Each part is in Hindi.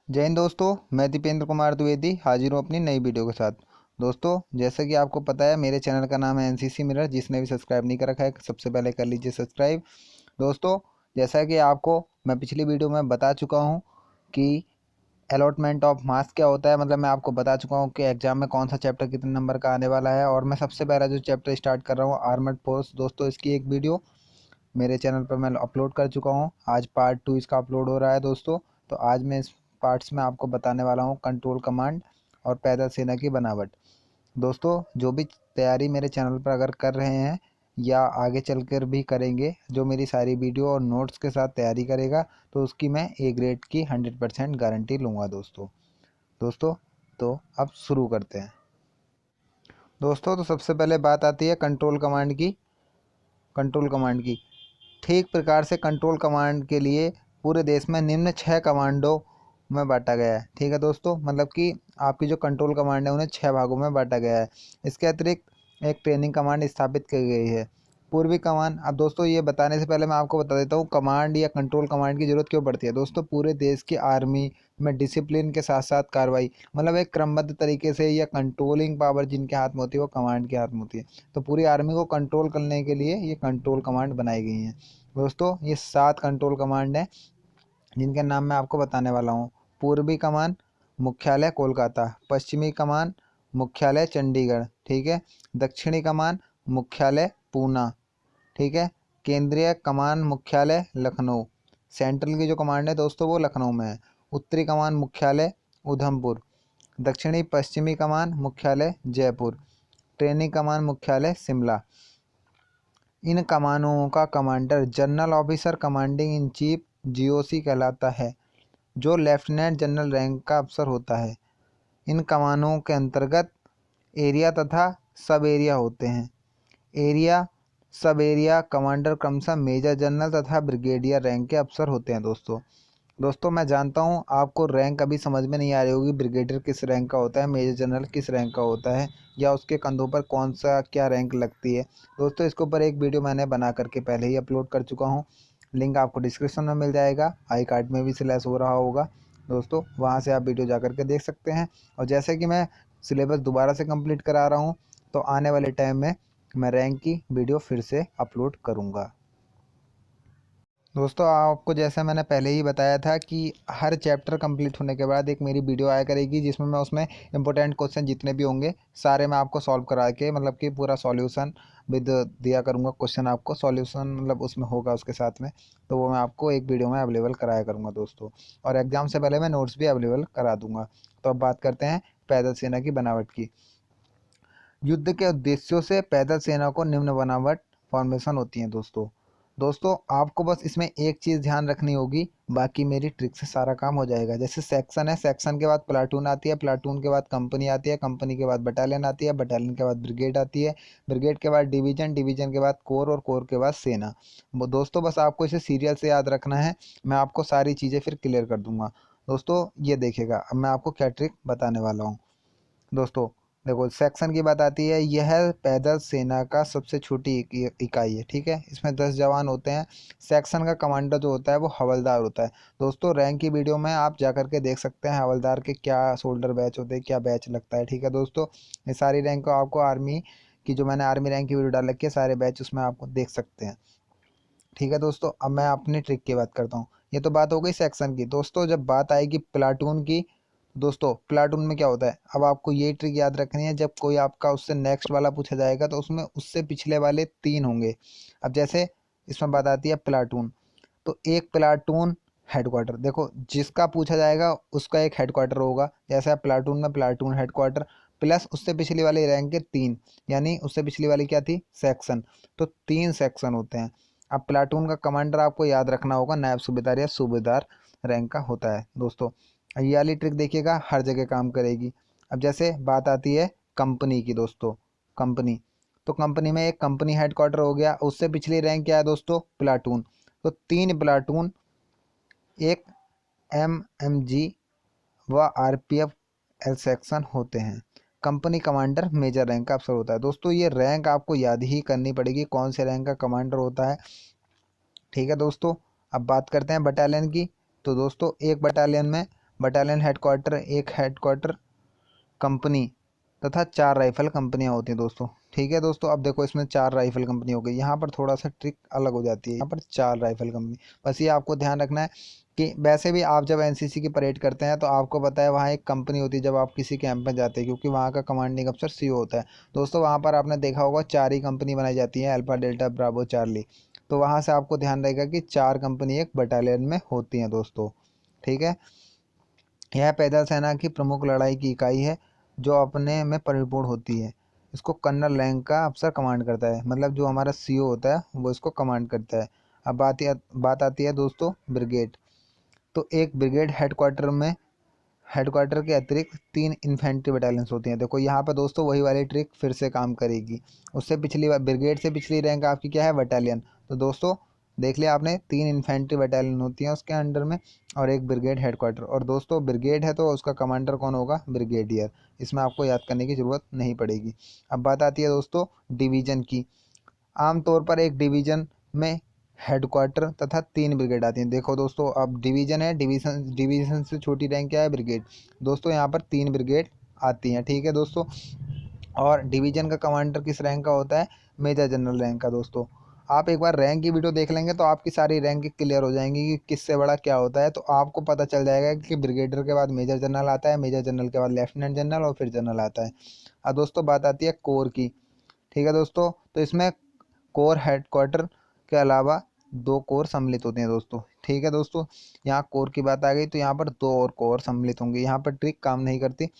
जय हिंद दोस्तों। मैं दीपेंद्र कुमार द्विवेदी हाजिर हूँ अपनी नई वीडियो के साथ। दोस्तों, जैसा कि आपको पता है मेरे चैनल का नाम है एनसीसी मिरर। जिसने भी सब्सक्राइब नहीं कर रखा है सबसे पहले कर लीजिए सब्सक्राइब। दोस्तों, जैसा कि आपको मैं पिछली वीडियो में बता चुका हूँ कि अलॉटमेंट ऑफ मार्क्स क्या होता है, मतलब मैं आपको बता चुका हूँ कि एग्जाम में कौन सा चैप्टर कितने नंबर का आने वाला है। और मैं सबसे पहला जो चैप्टर स्टार्ट कर रहा हूँ आर्मर्ड फोर्स। दोस्तों, इसकी एक वीडियो मेरे चैनल पर मैं अपलोड कर चुका हूँ। आज पार्ट 2 इसका अपलोड हो रहा है दोस्तों। तो आज मैं इस पार्ट्स में आपको बताने वाला हूँ कंट्रोल कमांड और पैदल सेना की बनावट। दोस्तों, जो भी तैयारी मेरे चैनल पर अगर कर रहे हैं या आगे चलकर भी करेंगे, जो मेरी सारी वीडियो और नोट्स के साथ तैयारी करेगा, तो उसकी मैं ए ग्रेड की 100% गारंटी लूँगा दोस्तों। तो अब शुरू करते हैं दोस्तों। तो सबसे पहले बात आती है कंट्रोल कमांड की। ठीक प्रकार से कंट्रोल कमांड के लिए पूरे देश में निम्न 6 कमांडो में बांटा गया है। ठीक है दोस्तों, मतलब कि आपकी जो कंट्रोल कमांड है उन्हें 6 भागों में बांटा गया है। इसके अतिरिक्त एक ट्रेनिंग कमांड स्थापित की गई है, पूर्वी कमान। अब दोस्तों, ये बताने से पहले मैं आपको बता देता हूँ कमांड या कंट्रोल कमांड की जरूरत क्यों पड़ती है। दोस्तों, पूरे देश की आर्मी में डिसिप्लिन के साथ साथ कार्रवाई, मतलब एक क्रमबद्ध तरीके से या कंट्रोलिंग पावर जिनके हाथ में होती है वो कमांड के हाथ में होती है। तो पूरी आर्मी को कंट्रोल करने के लिए ये कंट्रोल कमांड बनाई गई हैं। दोस्तों, ये 7 कंट्रोल कमांड हैं जिनके नाम मैं आपको बताने वाला हूँ। पूर्वी कमान मुख्यालय कोलकाता, पश्चिमी कमान मुख्यालय चंडीगढ़, ठीक है। दक्षिणी कमान मुख्यालय पूना, ठीक है। केंद्रीय कमान मुख्यालय लखनऊ। सेंट्रल की जो कमांड है दोस्तों वो लखनऊ में है। उत्तरी कमान मुख्यालय उधमपुर। दक्षिणी पश्चिमी कमान मुख्यालय जयपुर। ट्रेनिंग कमान मुख्यालय शिमला। इन कमानों का commander general officer commanding in chief GOC कहलाता है, जो लेफ्टिनेंट जनरल रैंक का अफसर होता है। इन कमानों के अंतर्गत एरिया तथा सब एरिया होते हैं। एरिया सब एरिया कमांडर क्रमशः मेजर जनरल तथा ब्रिगेडियर रैंक के अफसर होते हैं दोस्तों, मैं जानता हूँ आपको रैंक अभी समझ में नहीं आ रही होगी, ब्रिगेडियर किस रैंक का होता है, मेजर जनरल किस रैंक का होता है, या उसके कंधों पर कौन सा क्या रैंक लगती है। दोस्तों, इसके ऊपर एक वीडियो मैंने बना करके पहले ही अपलोड कर चुका हूँ। लिंक आपको डिस्क्रिप्शन में मिल जाएगा, आई कार्ड में भी स्लैश हो रहा होगा दोस्तों, वहाँ से आप वीडियो जा करके देख सकते हैं। और जैसे कि मैं सिलेबस दोबारा से कंप्लीट करा रहा हूँ, तो आने वाले टाइम में मैं रैंक की वीडियो फिर से अपलोड करूँगा। दोस्तों, आपको जैसे मैंने पहले ही बताया था कि हर चैप्टर कंप्लीट होने के बाद एक मेरी वीडियो आया करेगी, जिसमें मैं उसमें इंपॉर्टेंट क्वेश्चन जितने भी होंगे सारे मैं आपको सॉल्व करा के, मतलब कि पूरा सॉल्यूशन विद दिया करूँगा। क्वेश्चन आपको सॉल्यूशन मतलब उसमें होगा उसके साथ में, तो वो मैं आपको एक वीडियो में अवेलेबल कराया करूँगा दोस्तों। और एग्ज़ाम से पहले मैं नोट्स भी अवेलेबल करा दूँगा। तो अब बात करते हैं पैदल सेना की बनावट की। युद्ध के उद्देश्यों से पैदल सेना को निम्न बनावट फॉर्मेशन होती हैं दोस्तों, आपको बस इसमें एक चीज़ ध्यान रखनी होगी, बाकी मेरी ट्रिक से सारा काम हो जाएगा। जैसे सेक्शन है, सेक्शन के बाद प्लाटून आती है, प्लाटून के बाद कंपनी आती है, कंपनी के बाद बटालियन आती है, बटालियन के बाद ब्रिगेड आती है, ब्रिगेड के बाद डिवीजन, डिवीजन के बाद कोर और कोर के बाद सेना। दोस्तों, बस आपको इसे सीरियल से याद रखना है। मैं आपको सारी चीज़ें फिर क्लियर कर दूंगा दोस्तों। ये देखिएगा अब मैं आपको क्या ट्रिक बताने वाला हूँ दोस्तों। देखो, सेक्शन की बात आती है, यह पैदल सेना का सबसे छोटी इकाई है, ठीक है। इसमें 10 जवान होते हैं। सेक्शन का कमांडर जो होता है वो हवलदार होता है दोस्तों। रैंक की वीडियो में आप जा करके देख सकते हैं हवलदार के क्या शोल्डर बैच होते हैं, क्या बैच लगता है, ठीक है दोस्तों। ये सारी रैंक को आपको आर्मी की, जो मैंने आर्मी रैंक की वीडियो डाल रखी है, सारे बैच उसमें आपको देख सकते हैं, ठीक है दोस्तों। अब मैं अपनी ट्रिक की बात करता हूँ। ये तो बात हो गई सेक्शन की दोस्तों। जब बात आएगी प्लाटून की, दोस्तों प्लाटून में क्या होता है, अब आपको ये ट्रिक याद रखनी है। जब कोई आपका उससे नेक्स्ट वाला पूछा जाएगा तो उसमें उससे पिछले वाले 3 होंगे। अब जैसे इसमें बात आती है प्लाटून, तो एक प्लाटून हेडक्वार्टर, देखो जिसका पूछा जाएगा उसका एक हेडक्वार्टर होगा। जैसे आप प्लाटून में प्लाटून हेडक्वार्टर प्लस उससे पिछली वाली रैंक के 3, यानी उससे पिछली वाली क्या थी, सेक्शन। तो 3 सेक्शन होते हैं। अब प्लाटून का कमांडर आपको याद रखना होगा नायब सूबेदार या सूबेदार रैंक का होता है दोस्तों। ये वाली ट्रिक देखिएगा, हर जगह काम करेगी। अब जैसे बात आती है कंपनी की दोस्तों, कंपनी, तो कंपनी में एक कंपनी हेडक्वार्टर हो गया, उससे पिछली रैंक क्या है दोस्तों, प्लाटून। तो 3 प्लाटून, एक एमएमजी व आरपीएफ एल सेक्शन होते हैं। कंपनी कमांडर मेजर रैंक का अफसर होता है दोस्तों। ये रैंक आपको याद ही करनी पड़ेगी, कौन से रैंक का कमांडर होता है, ठीक है दोस्तों। अब बात करते हैं बटालियन की। तो दोस्तों, एक बटालियन में बटालियन हेडक्वार्टर, एक हेडक्वार्टर कंपनी तथा 4 राइफल कंपनियां होती हैं दोस्तों। ठीक है दोस्तों, अब देखो इसमें 4 राइफल कंपनी हो गई। यहाँ पर थोड़ा सा ट्रिक अलग हो जाती है, यहाँ पर 4 राइफल कंपनी। बस ये आपको ध्यान रखना है कि वैसे भी आप जब एनसीसी की परेड करते हैं तो आपको पता है वहाँ एक कंपनी होती है जब आप किसी कैंप में जाते हैं, क्योंकि वहाँ का कमांडिंग अफसर सीओ होता है दोस्तों। वहाँ पर आपने देखा होगा 4 ही कंपनी बनाई जाती है, अल्फा डेल्टा ब्रावो चार्ली। तो वहाँ से आपको ध्यान रहेगा कि 4 कंपनी एक बटालियन में होती हैं दोस्तों। ठीक है, यह पैदल सेना की प्रमुख लड़ाई की इकाई है जो अपने में परिपूर्ण होती है। इसको कर्नल रैंक का अफसर कमांड करता है, मतलब जो हमारा सीओ होता है वो इसको कमांड करता है। अब बात आती है दोस्तों ब्रिगेड। तो एक ब्रिगेड हेडक्वार्टर के अतिरिक्त 3 इन्फेंट्री बटालियंस होती हैं। देखो यहाँ पर दोस्तों वही वाली ट्रिक फिर से काम करेगी। उससे पिछली बार ब्रिगेड से पिछली रैंक आपकी क्या है, बटालियन। तो दोस्तों देख लिया आपने, 3 इन्फेंट्री बटालियन होती हैं उसके अंडर में और एक ब्रिगेड हेडक्वार्टर। और दोस्तों ब्रिगेड है तो उसका कमांडर कौन होगा, ब्रिगेडियर। इसमें आपको याद करने की ज़रूरत नहीं पड़ेगी। अब बात आती है दोस्तों डिवीज़न की। आमतौर पर एक डिवीज़न में हेडक्वार्टर तथा 3 ब्रिगेड आती हैं। देखो दोस्तों, अब डिवीज़न है, डिवीज़न से छोटी रैंक क्या है, ब्रिगेड। दोस्तों यहाँ पर 3 ब्रिगेड आती हैं। ठीक है दोस्तों, और डिवीज़न का कमांडर किस रैंक का होता है, मेजर जनरल रैंक का। दोस्तों आप एक बार रैंक की वीडियो देख लेंगे तो आपकी सारी रैंक क्लियर हो जाएंगी कि किससे बड़ा क्या होता है। तो आपको पता चल जाएगा कि ब्रिगेडियर के बाद मेजर जनरल आता है, मेजर जनरल के बाद लेफ्टिनेंट जनरल और फिर जनरल आता है। अब दोस्तों बात आती है कोर की। ठीक है दोस्तों, तो इसमें कोर हेडक्वार्टर के अलावा 2 कोर सम्मिलित होते हैं दोस्तों। ठीक है दोस्तों, यहाँ कोर की बात आ गई तो यहाँ पर 2 और कोर सम्मिलित होंगे। यहाँ पर ट्रिक काम नहीं करती,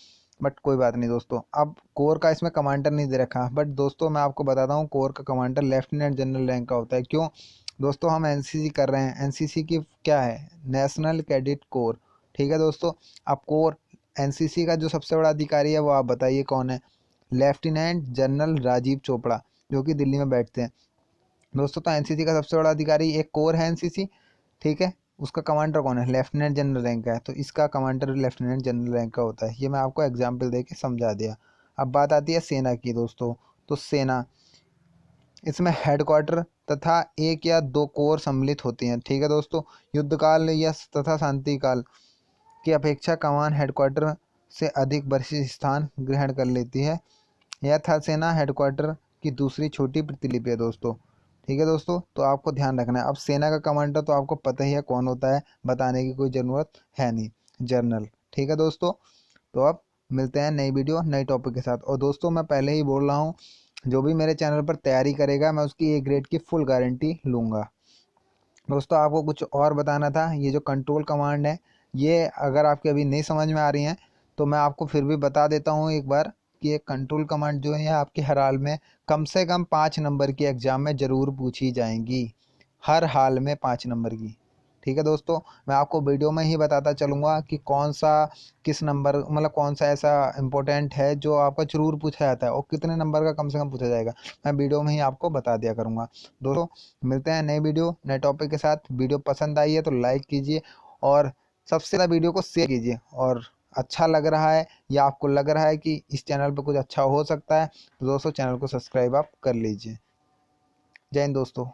बट कोई बात नहीं दोस्तों। अब कोर का इसमें कमांडर नहीं दे रखा, बट दोस्तों मैं आपको बताता हूँ कोर का कमांडर लेफ्टिनेंट जनरल रैंक का होता है। क्यों दोस्तों, हम एनसीसी कर रहे हैं, एनसीसी की क्या है, नेशनल कैडेट कोर। ठीक है दोस्तों, अब कोर एनसीसी का जो सबसे बड़ा अधिकारी है वो आप बताइए कौन है, लेफ्टिनेंट जनरल राजीव चोपड़ा, जो कि दिल्ली में बैठते हैं दोस्तों। तो एनसीसी का सबसे बड़ा अधिकारी एक कोर है एनसीसी। ठीक है, उसका कमांडर कौन है, लेफ्टिनेंट जनरल रैंक का है। तो इसका कमांडर लेफ्टिनेंट जनरल रैंक का होता है। ये मैं आपको एग्जाम्पल दे के समझा दिया। अब बात आती है सेना की दोस्तों। तो सेना, इसमें हेडक्वार्टर तथा 1 या 2 कोर सम्मिलित होती हैं। ठीक है दोस्तों, युद्धकाल या तथा शांति काल की अपेक्षा कमान हेडक्वार्टर से अधिक वरिष्ठ स्थान ग्रहण कर लेती है। यह थल सेना हेडक्वार्टर की दूसरी छोटी प्रतिलिपि है दोस्तों। ठीक है दोस्तों, तो आपको ध्यान रखना है। अब सेना का कमांडर तो आपको पता ही है कौन होता है, बताने की कोई ज़रूरत है नहीं, जनरल। ठीक है दोस्तों, तो अब मिलते हैं नई वीडियो नई टॉपिक के साथ। और दोस्तों मैं पहले ही बोल रहा हूँ, जो भी मेरे चैनल पर तैयारी करेगा मैं उसकी A ग्रेड की फुल गारंटी लूँगा। दोस्तों आपको कुछ और बताना था, ये जो कंट्रोल कमांड है, ये अगर आपके अभी नहीं समझ में आ रही हैं तो मैं आपको फिर भी बता देता हूँ एक बार कि ये कंट्रोल कमांड जो है आपके हर हाल में कम से कम 5 नंबर की एग्ज़ाम में ज़रूर पूछी जाएंगी, हर हाल में 5 नंबर की। ठीक है दोस्तों, मैं आपको वीडियो में ही बताता चलूँगा कि कौन सा किस नंबर, मतलब कौन सा ऐसा इम्पोर्टेंट है जो आपका ज़रूर पूछा जाता है और कितने नंबर का कम से कम पूछा जाएगा, मैं वीडियो में ही आपको बता दिया करूँगा। दोस्तों मिलते हैं नई वीडियो नए टॉपिक के साथ। वीडियो पसंद आई है तो लाइक कीजिए और सबसे ज़्यादा वीडियो को शेयर कीजिए। और अच्छा लग रहा है या आपको लग रहा है कि इस चैनल पर कुछ अच्छा हो सकता है तो दोस्तों चैनल को सब्सक्राइब आप कर लीजिए। जय हिंद दोस्तों।